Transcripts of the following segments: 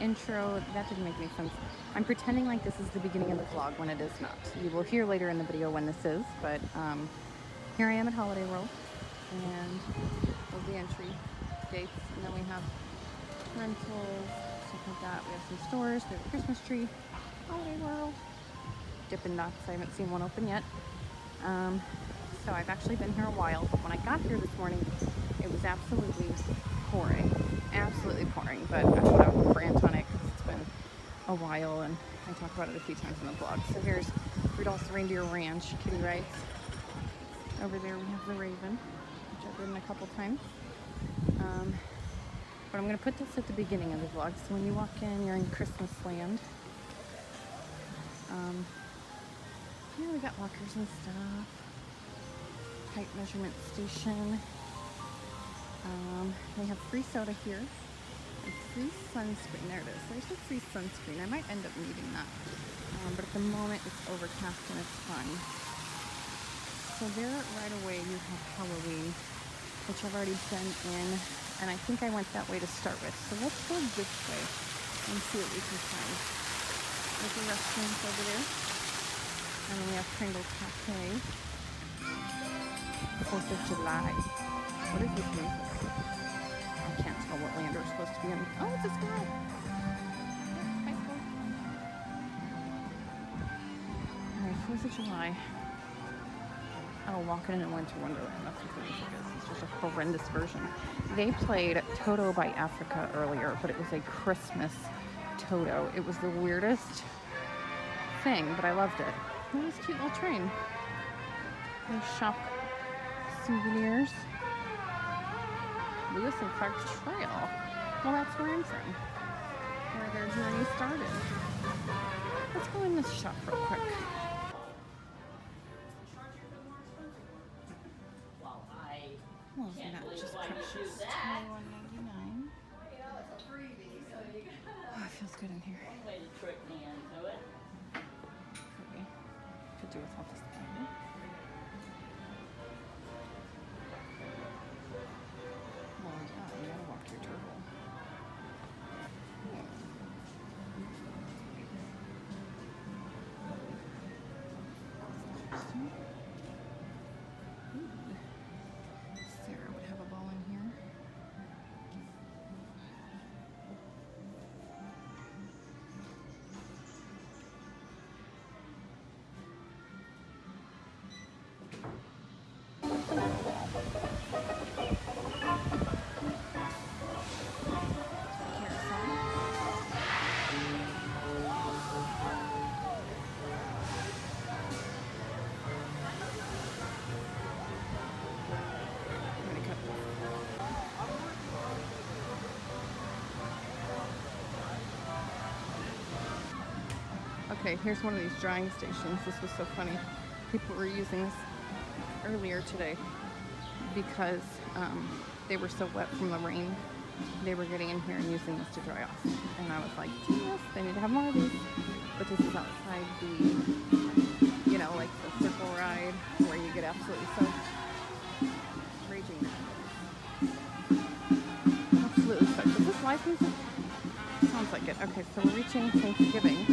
intro. That didn't make any sense. I'm pretending like this is the beginning of the vlog when it is not. You will hear later in the video when this is, but here I am at Holiday World, and there's the entry gates, and then we have rentals, stuff like that. We have some stores, we have a Christmas tree, Holiday World, Dippin' Dots. I haven't seen one open yet. So I've actually been here a while, but when I got here this morning, it was absolutely pouring. Absolutely pouring, but I put out for Antonic because it's been a while, and I talked about it a few times in the vlog. So here's Rudolph's Reindeer Ranch, kitty rides. Over there we have the Raven, which I've ridden a couple times. But I'm going to put this at the beginning of the vlog, so when you walk in, you're in Christmas land. Yeah, we got lockers and stuff. Height measurement station. We have free soda here. And free sunscreen. There it is. There's a free sunscreen. I might end up needing that. But at the moment it's overcast and it's fine. So there right away you have Halloween, which I've already been in. And I think I went that way to start with. So let's go this way and see what we can find. There's a restaurant over there. And then we have Pringles Cafe. 4th of July. What is this music? I can't tell what land we're supposed to be in. Oh, it's a squirrel. Hi, squirrel. Alright, 4th of July. Oh, Walking in a Winter Wonderland. That's what the music is. It's just a horrendous version. They played Toto by Africa earlier, but it was a Christmas Toto. It was the weirdest thing, but I loved it. Look at this cute little train. There's shop souvenirs. Lewis and Clark Trail. Well, that's where I'm from, where their journey started. Let's go in this shop real quick. Well, isn't that just precious? $21.99. Oh, it feels good in here. Pretty. Could do without this thing. Well, yeah, you gotta walk your turtle. Interesting. Sarah would have a ball in here. Okay, here's one of these drying stations. This was so funny. People were using this earlier today because they were so wet from the rain. They were getting in here and using this to dry off. And I was like, genius, they need to have more of these. But this is outside the, you know, like the circle ride where you get absolutely soaked. Raging. Absolutely soaked. Is this live music? Sounds like it. Okay, so we're reaching Thanksgiving.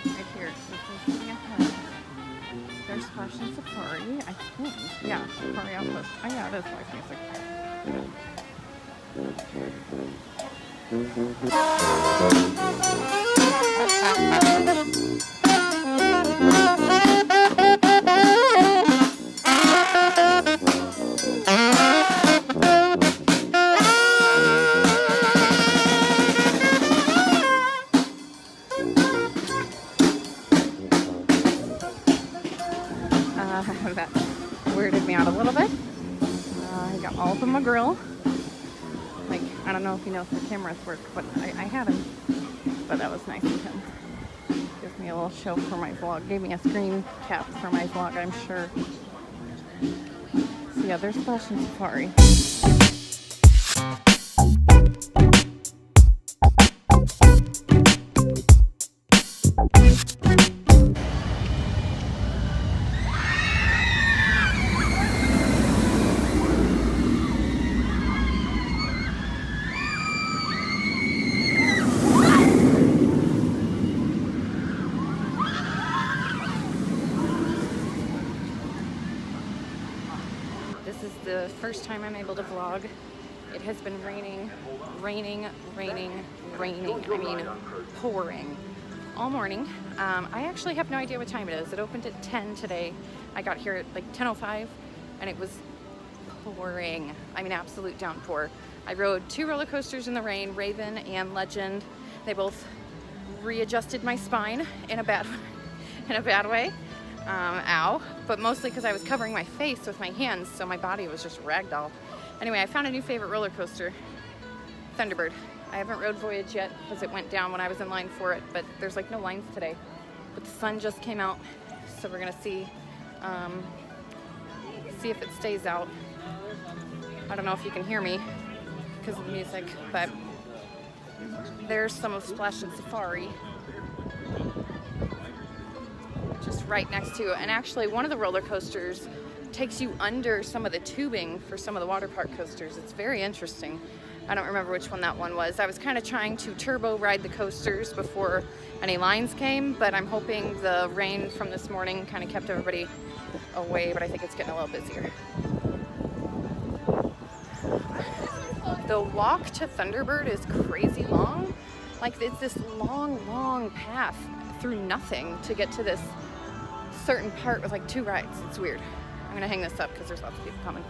Right here, so Thanksgiving ahead. There's Splash and Safari, I think. Yeah, Safari Outpost. Oh yeah, it is live music. That weirded me out a little bit. I got all of them a grill. Like, I don't know if he knows the cameras work, but I had him. But that was nice of him. Gives me a little show for my vlog. Gave me a screen cap for my vlog, I'm sure. So yeah, there's Splash and Safari. the first time I'm able to vlog. It has been raining. I mean, pouring all morning. I actually have no idea what time it is. It opened at 10 today. I got here at like 10:05 and it was pouring. I mean, absolute downpour. I rode 2 roller coasters in the rain, Raven and Legend. They both readjusted my spine in a bad way. Ow. But mostly because I was covering my face with my hands, so my body was just ragdoll. Anyway, I found a new favorite roller coaster, Thunderbird. I haven't rode Voyage yet because it went down when I was in line for it, but there's like no lines today. But the sun just came out, so we're gonna see if it stays out. I don't know if you can hear me because of the music, but there's some of Splash and Safari just right next to it. And actually one of the roller coasters takes you under some of the tubing for some of the water park coasters. It's very interesting. I don't remember which one that one was. I was kind of trying to turbo ride the coasters before any lines came, but I'm hoping the rain from this morning kind of kept everybody away, but I think it's getting a little busier. The walk to Thunderbird is crazy long. Like, it's this long path through nothing to get to this certain part with like 2 rides. It's weird. I'm gonna hang this up because there's lots of people coming.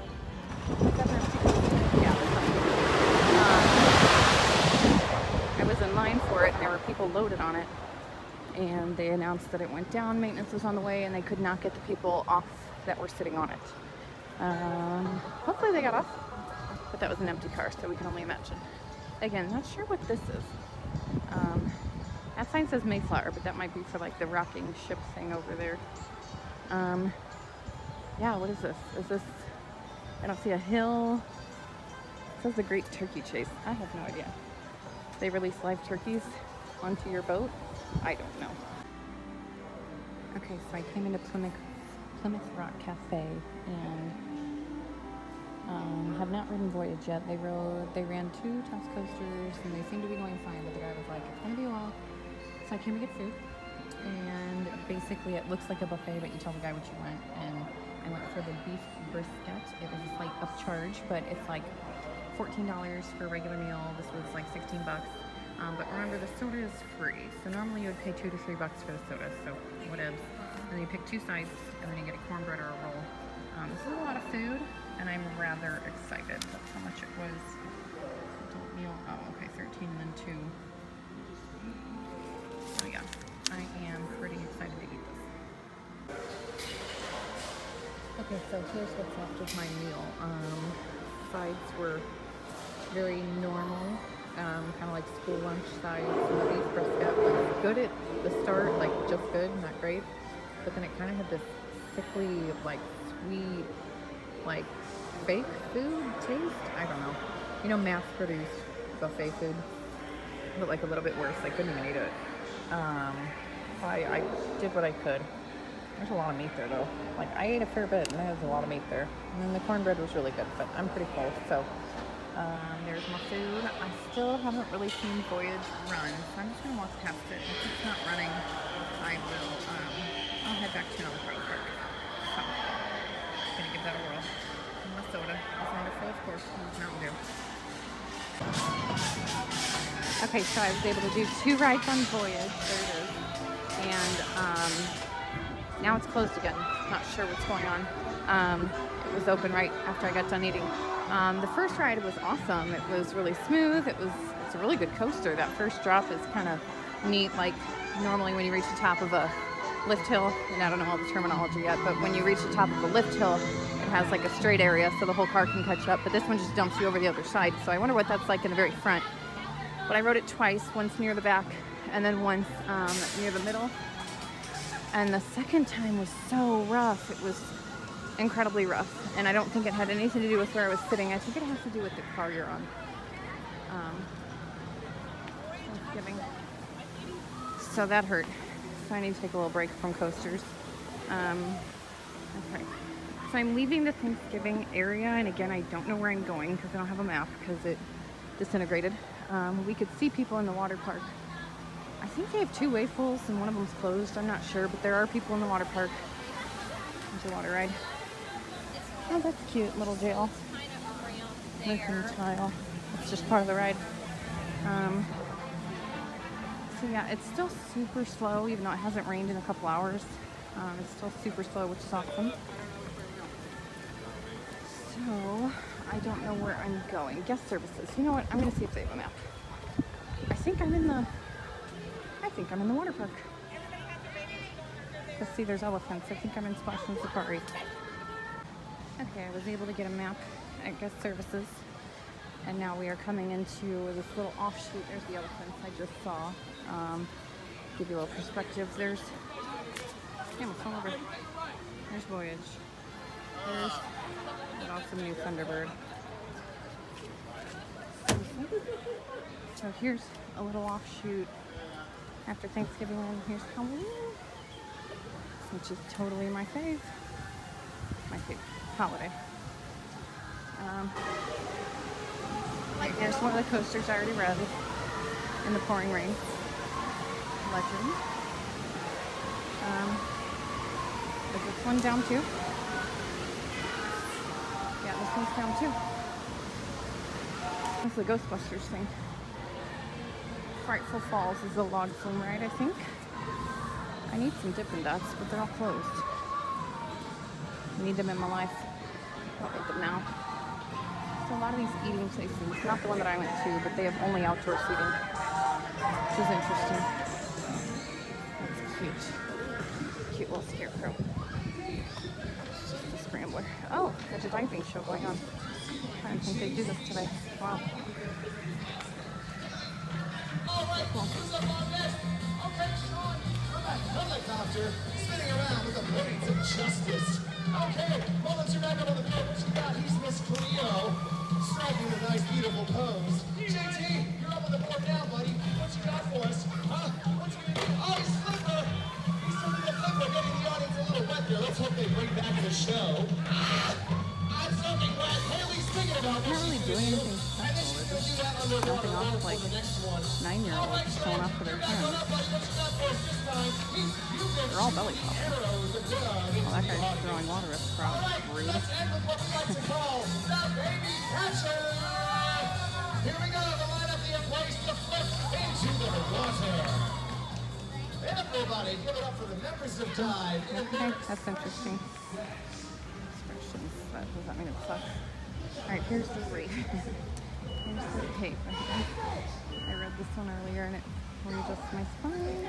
Yeah, they're coming. I was in line for it and there were people loaded on it, and they announced that it went down, maintenance was on the way, and they could not get the people off that were sitting on it. Hopefully they got off, but that was an empty car, so we can only imagine. Again, not sure what this is. That sign says Mayflower, but that might be for like the rocking ship thing over there. Yeah, what is this? Is this, I don't see a hill. It says the Great Turkey Chase. I have no idea. They release live turkeys onto your boat? I don't know. Okay, so I came into Plymouth Rock Cafe and have not ridden Voyage yet. They ran 2 Tusk coasters and they seem to be going fine, but the guy was like, it's gonna be a while. So I came to get food, and basically it looks like a buffet, but you tell the guy what you want, and I went for the beef brisket. It was a slight upcharge, but it's like $14 for a regular meal. This was like 16 bucks. But remember, the soda is free, so normally you would pay $2 to $3 for the soda, so whatevs. And then you pick 2 sides, and then you get a cornbread or a roll. This is a lot of food, and I'm rather excited. That's how much it was. Adult meal, oh, okay, 13 and then 2. So yeah, I am pretty excited to eat this. Okay, so here's what's left of my meal. Sides were very normal, kind of like school lunch sides. And the beef brisket was good at the start, like just good, not great. But then it kind of had this sickly, like sweet, like fake food taste. I don't know. You know, mass-produced buffet food, but like a little bit worse. I couldn't even eat it. I did what I could. There's a lot of meat there though. Like, I ate a fair bit and there's a lot of meat there. And then the cornbread was really good, but I'm pretty full, so there's my food. I still haven't really seen Voyage run, so I'm just gonna walk past it. If it's not running, I will I'll head back to another roller park. So I'm gonna give that a whirl. And the soda is wonderful, of course, it's Mountain Dew. Okay, so I was able to do 2 rides on Voyage. There it is. And now it's closed again. Not sure what's going on. It was open right after I got done eating. The first ride was awesome. It was really smooth. It's a really good coaster. That first drop is kind of neat. Like, normally when you reach the top of a lift hill, and I don't know all the terminology yet, but when you reach the top of a lift hill, it has like a straight area so the whole car can catch up, but this one just dumps you over the other side. So I wonder what that's like in the very front. But I rode it twice, once near the back and then once near the middle. And the second time was so rough. It was incredibly rough. And I don't think it had anything to do with where I was sitting. I think it has to do with the car you're on. Thanksgiving. So that hurt. So I need to take a little break from coasters. Okay. So I'm leaving the Thanksgiving area, and again, I don't know where I'm going because I don't have a map because it disintegrated. We could see people in the water park. I think they have 2 wave pools and one of them's closed. I'm not sure, but there are people in the water park. There's a water ride. Oh, that's cute, little jail. Lincoln tile. It's just part of the ride. So yeah, it's still super slow, even though it hasn't rained in a couple hours. It's still super slow, which is awesome. So I don't know where I'm going. Guest services. You know what? I'm gonna see if they have a map. I think I'm in the water park. Let's see, there's elephants. I think I'm in Splash and Safari. Okay, I was able to get a map at guest services. And now we are coming into this little offshoot. There's the elephants I just saw. Give you a little perspective. There's There's Voyage. There's an awesome new Thunderbird. So here's a little offshoot after Thanksgiving, and here's Halloween, which is totally my fave holiday. Here's one of the coasters I already read in the pouring rain. Legend. Is this one down too? Yeah, this one's down too. That's the Ghostbusters thing. Frightful Falls is a log flume ride, I think. I need some Dippin' Dots, but they're all closed. I need them in my life. I'll get them now. So a lot of these eating places, not the one that I went to, but they have only outdoor seating, which is interesting. That's cute. Cute little scarecrow. It's just a scrambler. Oh, there's a diving show going on. I didn't think they'd do this today. Wow. Cool. Helicopter spinning around with the blades of justice. Okay, well, let's back up on the boat. What you got? He's Miss Cleo, striking a nice, beautiful pose. JT, you're up on the board now, buddy. What you got for us? Huh? What you gonna do? Oh, he's Flipper. He's something to Flipper, getting the audience a little wet there. Let's hope they bring back the show. I'm soaking wet. Haley's thinking about They're not really doing anything special. They're just jumping off like 9-year-olds showing off for their friends. They're all belly popping. Oh, that guy's throwing water at the crowd. Rude. Let's end with what we like to call the baby catcher. Here we go. The lineup they have placed to flip into the water. Everybody, give it up for the members of Dive. Okay, that's interesting. Expressions. Does that mean it sucks? Alright, here's the rate. Here's the tape. I read this one earlier and it readjusts my spine.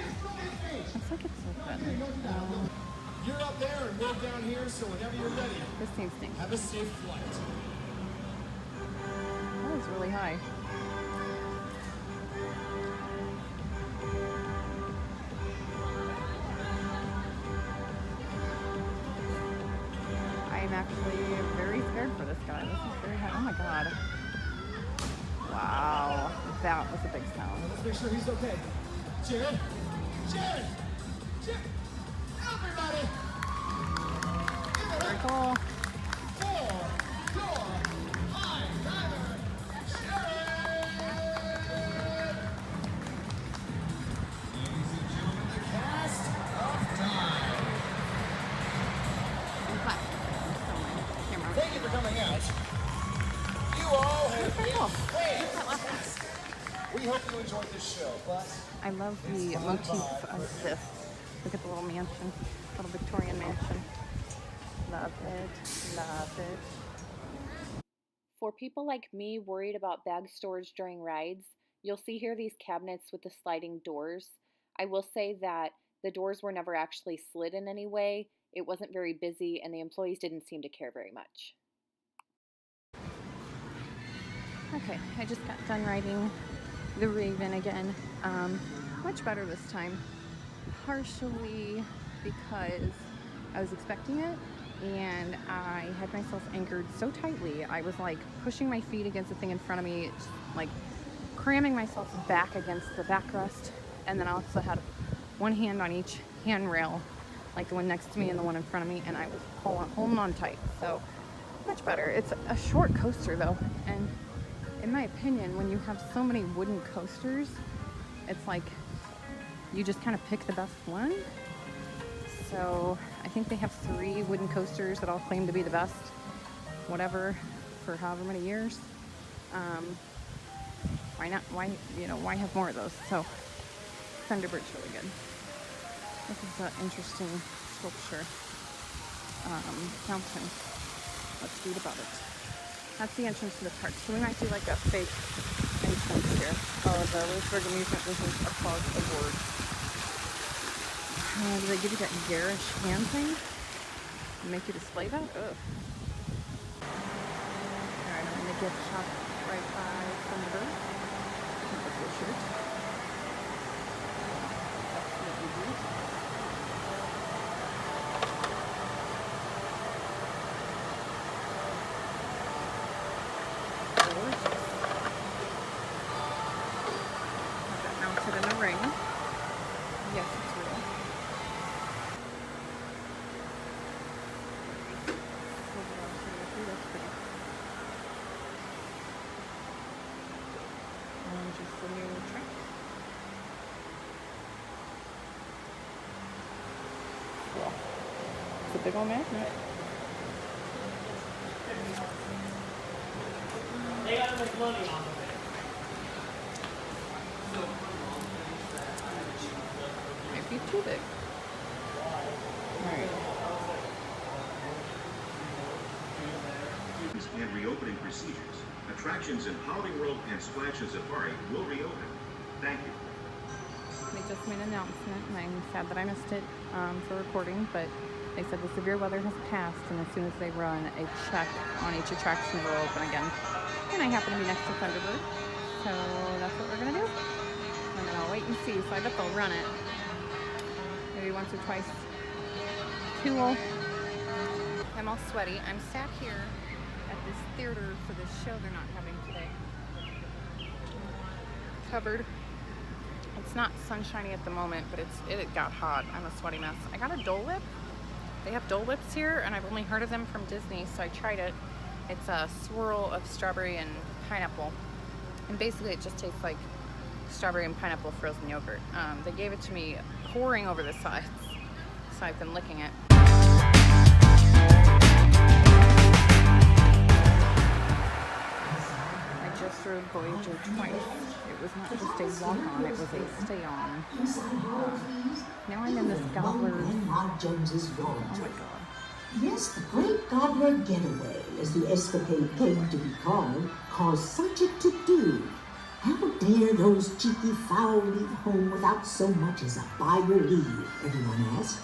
Looks like it's open. You're up there and we're down here, so whenever you're ready, This thing stinks. have a safe flight. That was really high. I'm actually very scared for this guy. This is very high. Oh my god. Wow. That was a big sound. Let's make sure he's okay. Jared! Jared! Jared! Everybody! Very cool. For your high diver, Jared! Ladies and gentlemen, the cast of Dive. Camera. Thank you for coming out. You all have Very been cool. fantastic. We hope you enjoyed this show, but I love the motif of this. Look at the little mansion, little Victorian mansion. Love it, love it. For people like me worried about bag storage during rides, you'll see here these cabinets with the sliding doors. I will say that the doors were never actually slid in any way. It wasn't very busy and the employees didn't seem to care very much. Okay, I just got done riding the Raven again. Much better this time. Partially because I was expecting it and I had myself anchored so tightly. I was like pushing my feet against the thing in front of me, just, like cramming myself back against the backrest, and then I also had one hand on each handrail, like the one next to me and the one in front of me, and I was holding on tight. So much better. It's a short coaster though, and in my opinion, when you have so many wooden coasters, it's like you just kind of pick the best one. So I think they have 3 wooden coasters that all claim to be the best. whatever for however many years. Why not? Why have more of those? So Thunderbird's really good. This is an interesting sculpture fountain. Let's read about it. That's the entrance to the park. So we might do like a fake entrance here. Oh, the Lewisburg Amusement Business Applause Award. Do they give you that garish hand thing? Make you display that? Ugh. Alright, I'm in the gift shop right by Thunderbird. That's a shirt. Absolutely beautiful. Mounted in a ring. Yes, it's real. That's pretty. And just the new track. Cool. It's a big old magnet. They gotta make money off of it. Might be too big. Alright. And reopening procedures. Attractions in Holiday World and Splash and Safari will reopen. Thank you. They just made an announcement, and I'm sad that I missed it for recording, but they said the severe weather has passed, and as soon as they run a check on each attraction, it will open again. And I happen to be next to Thunderbird, so that's what we're going to do. And then I'll wait and see, so I bet they'll run it. Maybe once or twice. Cool. I'm all sweaty. I'm sat here at this theater for this show they're not having today. Covered. It's not sunshiny at the moment, but it got hot. I'm a sweaty mess. I got a Dole Whip. They have Dole Whips here, and I've only heard of them from Disney, so I tried it. It's a swirl of strawberry and pineapple, and basically it just tastes like strawberry and pineapple frozen yogurt. They gave it to me pouring over the sides, so I've been licking it. I just rode Voyager twice. It was not just a walk-on, it was a stay-on. Now I'm in this Gobbler. Maud Jones's Voyager. Oh my god. Yes, the Great Gobbler Getaway, as the escapade came to be called, caused such a to-do. How dare those cheeky fowl leave home without so much as a by your leave, everyone asked.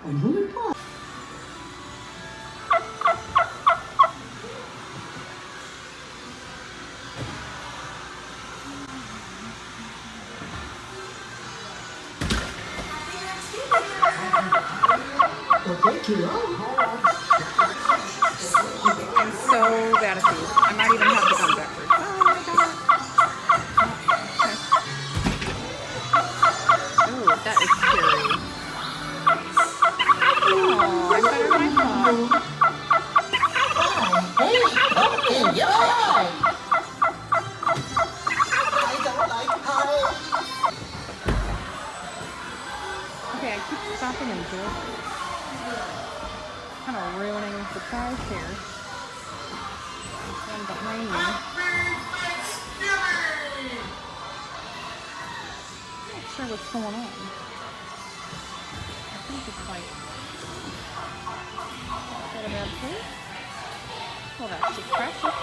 And here it was. Okay, Kilo. I'm so bad at these. I might even have to come backwards. Oh my god. Oh, that is scary. Oh, I'm better than I thought. Hey, pumpkin, you're right. I don't like pie. Okay, I keep stopping and joking. Kind of ruining the surprise here. One behind me. I'm not sure what's going on. I think it's like... Is that a bad place? Well, that's just precious.